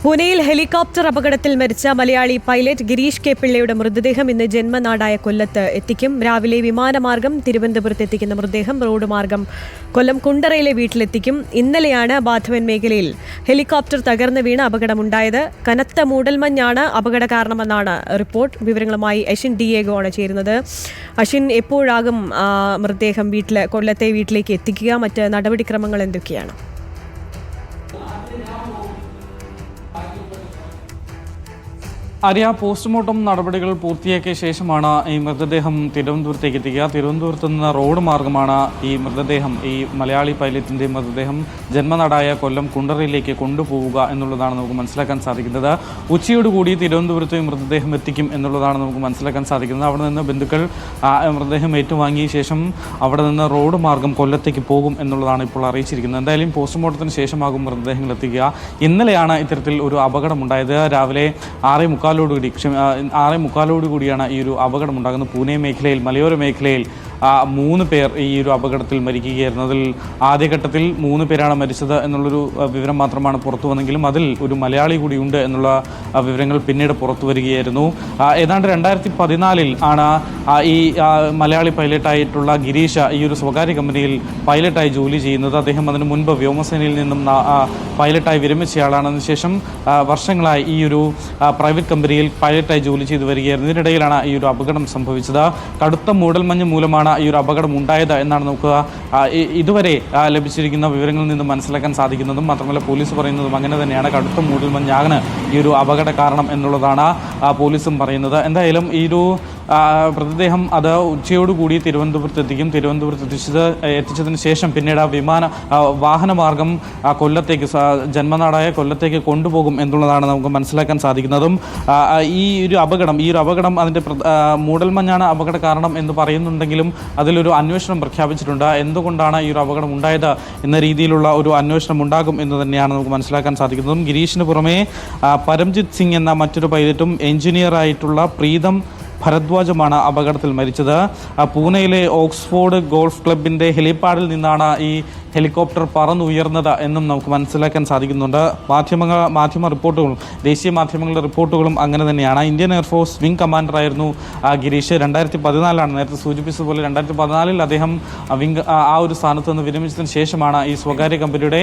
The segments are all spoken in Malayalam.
പൂനെയിൽ ഹെലികോപ്റ്റർ അപകടത്തിൽ മരിച്ച മലയാളി പൈലറ്റ് ഗിരീഷ് കെ പിള്ളയുടെ മൃതദേഹം ഇന്ന് ജന്മനാടായ കൊല്ലത്ത് എത്തിക്കും. രാവിലെ വിമാനമാർഗം തിരുവനന്തപുരത്ത് എത്തിക്കുന്ന മൃതദേഹം റോഡ് മാർഗം കൊല്ലം കുണ്ടറയിലെ വീട്ടിലെത്തിക്കും. ഇന്നലെയാണ് ബാധവൻ മേഖലയിൽ ഹെലികോപ്റ്റർ തകർന്ന് വീണ് അപകടമുണ്ടായത്. കനത്ത മൂടൽമഞ്ഞാണ് അപകട കാരണമെന്നാണ് റിപ്പോർട്ട്. വിവരങ്ങളുമായി അശ്വിൻ ഡിയേഗോ ആണ് ചേരുന്നത്. അശ്വിൻ, എപ്പോഴാകും മൃതദേഹം കൊല്ലത്തെ വീട്ടിലേക്ക് എത്തിക്കുക? മറ്റ് നടപടിക്രമങ്ങൾ എന്തൊക്കെയാണ്? ആര്യ, പോസ്റ്റ്മോർട്ടം നടപടികൾ പൂർത്തിയാക്കിയ ശേഷമാണ് ഈ മൃതദേഹം തിരുവനന്തപുരത്തേക്ക് എത്തിക്കുക. തിരുവനന്തപുരത്ത് നിന്ന് റോഡ് മാർഗമാണ് ഈ മൃതദേഹം, ഈ മലയാളി പൈലറ്റിൻ്റെ മൃതദേഹം ജന്മനാടായ കൊല്ലം കുണ്ടറയിലേക്ക് കൊണ്ടുപോവുക എന്നുള്ളതാണ് നമുക്ക് മനസ്സിലാക്കാൻ സാധിക്കുന്നത്. ഉച്ചയോടുകൂടി തിരുവനന്തപുരത്ത് മൃതദേഹം എത്തിക്കും എന്നുള്ളതാണ് നമുക്ക് മനസ്സിലാക്കാൻ സാധിക്കുന്നത്. അവിടെ നിന്ന് ബന്ധുക്കൾ മൃതദേഹം ഏറ്റുവാങ്ങിയ ശേഷം അവിടെ നിന്ന് റോഡ് മാർഗം കൊല്ലത്തേക്ക് പോകും എന്നുള്ളതാണ് ഇപ്പോൾ അറിയിച്ചിരിക്കുന്നത്. എന്തായാലും പോസ്റ്റ്മോർട്ടത്തിന് ശേഷമാകും മൃതദേഹങ്ങൾ എത്തിക്കുക. ഇന്നലെയാണ് ഇത്തരത്തിൽ ഒരു അപകടമുണ്ടായത്. രാവിലെ 6:45 കൂടിയാണ് ഈ ഒരു അപകടമുണ്ടാകുന്നത്. പൂനെ മേഖലയിൽ, മലയോര മേഖലയിൽ 3 പേർ ഈ ഒരു അപകടത്തിൽ മരിക്കുകയായിരുന്നു. അതിൽ ആദ്യഘട്ടത്തിൽ 3 പേരാണ് മരിച്ചത് എന്നുള്ളൊരു വിവരം മാത്രമാണ് പുറത്തു വന്നെങ്കിലും അതിൽ ഒരു മലയാളി കൂടി ഉണ്ട് എന്നുള്ള വിവരങ്ങൾ പിന്നീട് പുറത്തു വരികയായിരുന്നു. ഏതാണ്ട് 2014 ആണ് ഈ മലയാളി പൈലറ്റായിട്ടുള്ള ഗിരീഷ് ഈ ഒരു സ്വകാര്യ കമ്പനിയിൽ പൈലറ്റായി ജോലി ചെയ്യുന്നത്. അദ്ദേഹം അതിനു മുൻപ് വ്യോമസേനയിൽ നിന്നും പൈലറ്റായി വിരമിച്ചയാളാണ്. അതിനുശേഷം വർഷങ്ങളായി ഈ ഒരു പ്രൈവറ്റ് കമ്പനിയിൽ പൈലറ്റായി ജോലി ചെയ്തു വരികയായിരുന്നു. ഇതിനിടയിലാണ് ഈ ഒരു അപകടം സംഭവിച്ചത്. കടുത്ത മൂടൽമഞ്ഞ് മൂലമാണ് ഈ ഒരു അപകടം ഉണ്ടായത് എന്നാണ് നമുക്ക് ഇതുവരെ ലഭിച്ചിരിക്കുന്ന വിവരങ്ങളിൽ നിന്ന് മനസ്സിലാക്കാൻ സാധിക്കുന്നതും. മാത്രമല്ല പോലീസ് പറയുന്നതും അങ്ങനെ തന്നെയാണ്. കടുത്ത മൂടൽമഞ്ഞാണ് ഈ ഒരു അപകട കാരണം എന്നുള്ളതാണ് പോലീസും പറയുന്നത്. എന്തായാലും ഈ ഒരു മൃതദേഹം അത് ഉച്ചയോടുകൂടി തിരുവനന്തപുരത്ത് എത്തിക്കും. തിരുവനന്തപുരത്ത് എത്തിച്ചതിന് ശേഷം പിന്നീട് വാഹനമാർഗം കൊല്ലത്തേക്ക്, ജന്മനാടായ കൊല്ലത്തേക്ക് കൊണ്ടുപോകും എന്നുള്ളതാണ് നമുക്ക് മനസ്സിലാക്കാൻ സാധിക്കുന്നതും. ഈ ഒരു അപകടം അതിൻ്റെ മൂടൽമഞ്ഞാണ് അപകട കാരണം എന്ന് പറയുന്നുണ്ടെങ്കിലും അതിലൊരു അന്വേഷണം പ്രഖ്യാപിച്ചിട്ടുണ്ട്. എന്തുകൊണ്ടാണ് ഈ ഒരു അപകടം ഉണ്ടായത് എന്ന രീതിയിലുള്ള ഒരു അന്വേഷണം ഉണ്ടാകും എന്ന് തന്നെയാണ് നമുക്ക് മനസ്സിലാക്കാൻ സാധിക്കുന്നതും. ഗിരീഷിന് പുറമെ പരംജിത് സിംഗ് എന്ന മറ്റൊരു പൈലറ്റും എഞ്ചിനീയറായിട്ടുള്ള പ്രീതം ഭരദ്വാജുമാണ് അപകടത്തിൽ മരിച്ചത്. പൂനെയിലെ ഓക്സ്ഫോർഡ് ഗോൾഫ് ക്ലബിൻ്റെ ഹെലിപ്പാഡിൽ നിന്നാണ് ഈ ഹെലികോപ്റ്റർ പറന്നുയർന്നത് എന്നും നമുക്ക് മനസ്സിലാക്കാൻ സാധിക്കുന്നുണ്ട്. മാധ്യമ റിപ്പോർട്ടുകളും ദേശീയ മാധ്യമങ്ങളുടെ റിപ്പോർട്ടുകളും അങ്ങനെ തന്നെയാണ്. ഇന്ത്യൻ എയർഫോഴ്സ് വിംഗ് കമാൻഡറായിരുന്നു ഗിരീഷ്. 2014 നേരത്തെ സൂചിപ്പിച്ചതുപോലെ 2014 അദ്ദേഹം ആ ഒരു സ്ഥാനത്ത് നിന്ന് വിരമിച്ചതിന് ശേഷമാണ് ഈ സ്വകാര്യ കമ്പനിയുടെ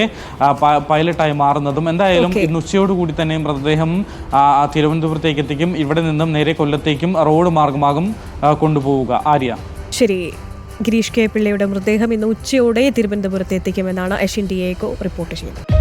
പൈലറ്റായി മാറുന്നതും. എന്തായാലും ഇന്ന് ഉച്ചയോടുകൂടി തന്നെ മൃതദേഹം തിരുവനന്തപുരത്തേക്ക് എത്തിക്കും. ഇവിടെ നിന്നും നേരെ കൊല്ലത്തേക്കും റോഡ് മാർഗമാകും കൊണ്ടുപോവുക. ആര്യ, ശരി. ഗിരീഷ് കെ പിള്ളയുടെ മൃതദേഹം ഇന്ന് ഉച്ചയോടെ തിരുവനന്തപുരത്ത് എത്തിക്കുമെന്നാണ് അശ്വിൻ ഡിയേഗോ റിപ്പോർട്ട് ചെയ്യുന്നത്.